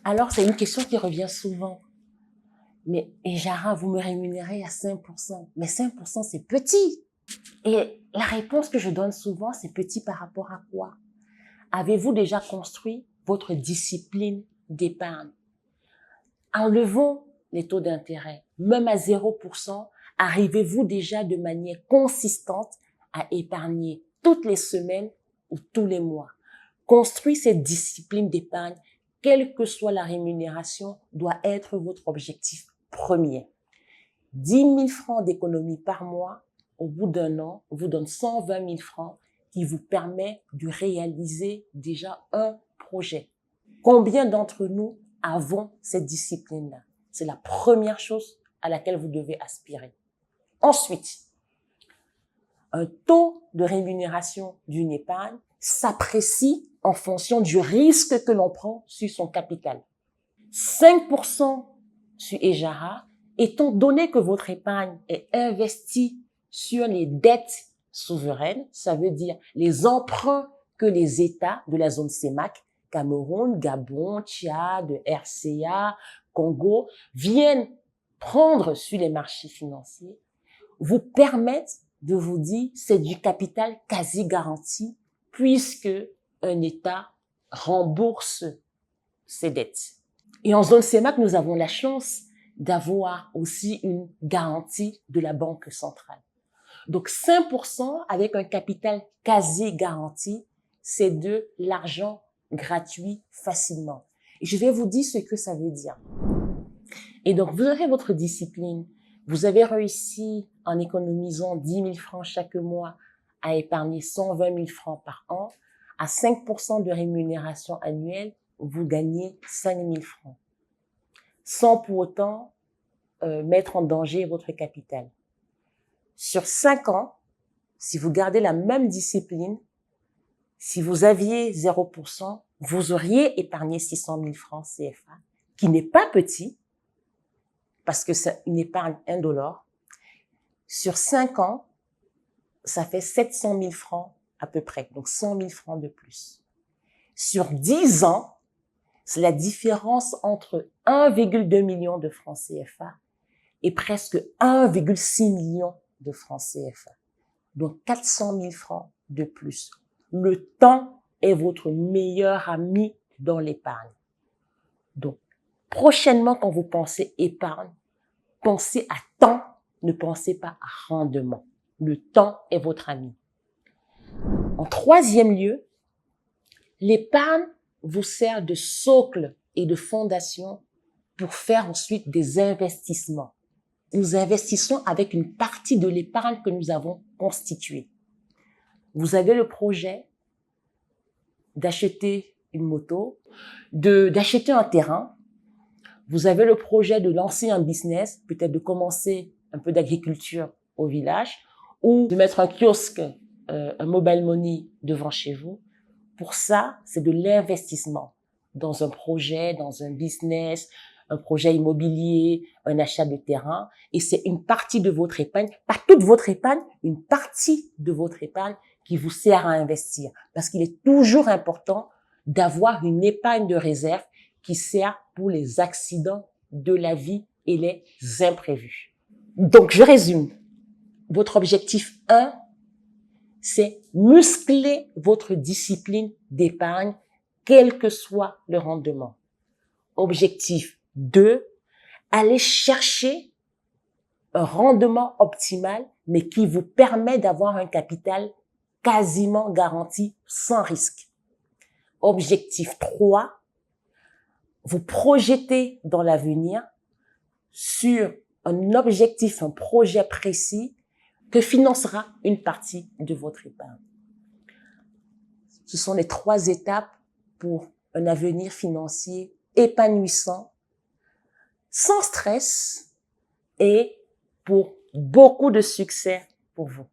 Alors, c'est une question qui revient souvent. Mais, Jara, vous me rémunérez à 5%. Mais 5%, c'est petit. Et la réponse que je donne souvent, c'est petit par rapport à quoi? Avez-vous déjà construit votre discipline d'épargne? Enlevons les taux d'intérêt. Même à 0%, arrivez-vous déjà de manière consistante à épargner toutes les semaines ou tous les mois? Construire cette discipline d'épargne, quelle que soit la rémunération, doit être votre objectif premier. 10 000 francs d'économie par mois, au bout d'un an, vous donne 120 000 francs qui vous permet de réaliser déjà un projet. Combien d'entre nous avons cette discipline-là? C'est la première chose à laquelle vous devez aspirer. Ensuite, un taux de rémunération d'une épargne s'apprécie en fonction du risque que l'on prend sur son capital. 5% sur Ejara, étant donné que votre épargne est investie sur les dettes souveraines, ça veut dire les emprunts que les États de la zone CEMAC, Cameroun, Gabon, Tchad, RCA, Congo, viennent prendre sur les marchés financiers, vous permettent de vous dire c'est du capital quasi garanti puisque un État rembourse ses dettes. Et en zone CEMAC, nous avons la chance d'avoir aussi une garantie de la Banque centrale. Donc 5% avec un capital quasi garanti, c'est de l'argent gratuit facilement. Et je vais vous dire ce que ça veut dire. Et donc vous aurez votre discipline. Vous avez réussi en économisant 10 000 francs chaque mois à épargner 120 000 francs par an. À 5% de rémunération annuelle, vous gagnez 5 000 francs. Sans pour autant mettre en danger votre capital. Sur 5 ans, si vous gardez la même discipline, si vous aviez 0%, vous auriez épargné 600 000 francs CFA, qui n'est pas petit, parce que c'est une épargne indolore. Sur 5 ans, ça fait 700 000 francs à peu près, donc 100 000 francs de plus. Sur 10 ans, c'est la différence entre 1,2 million de francs CFA et presque 1,6 million de francs CFA. Donc 400 000 francs de plus. Le temps est votre meilleur ami dans l'épargne. Donc, prochainement, quand vous pensez épargne, pensez à temps, ne pensez pas à rendement. Le temps est votre ami. En troisième lieu, l'épargne vous sert de socle et de fondation pour faire ensuite des investissements. Nous investissons avec une partie de l'épargne que nous avons constituée. Vous avez le projet d'acheter une moto, d'acheter un terrain. Vous avez le projet de lancer un business, peut-être de commencer un peu d'agriculture au village ou de mettre un kiosque, un mobile money devant chez vous. Pour ça, c'est de l'investissement dans un projet, dans un business, un projet immobilier, un achat de terrain. Et c'est une partie de votre épargne, pas toute votre épargne, une partie de votre épargne qui vous sert à investir. Parce qu'il est toujours important d'avoir une épargne de réserve qui sert pour les accidents de la vie et les imprévus. Donc, je résume. Votre objectif 1, c'est muscler votre discipline d'épargne, quel que soit le rendement. Objectif 2, allez chercher un rendement optimal, mais qui vous permet d'avoir un capital quasiment garanti sans risque. Objectif 3, vous projetez dans l'avenir sur un objectif, un projet précis que financera une partie de votre épargne. Ce sont les 3 étapes pour un avenir financier épanouissant, sans stress et pour beaucoup de succès pour vous.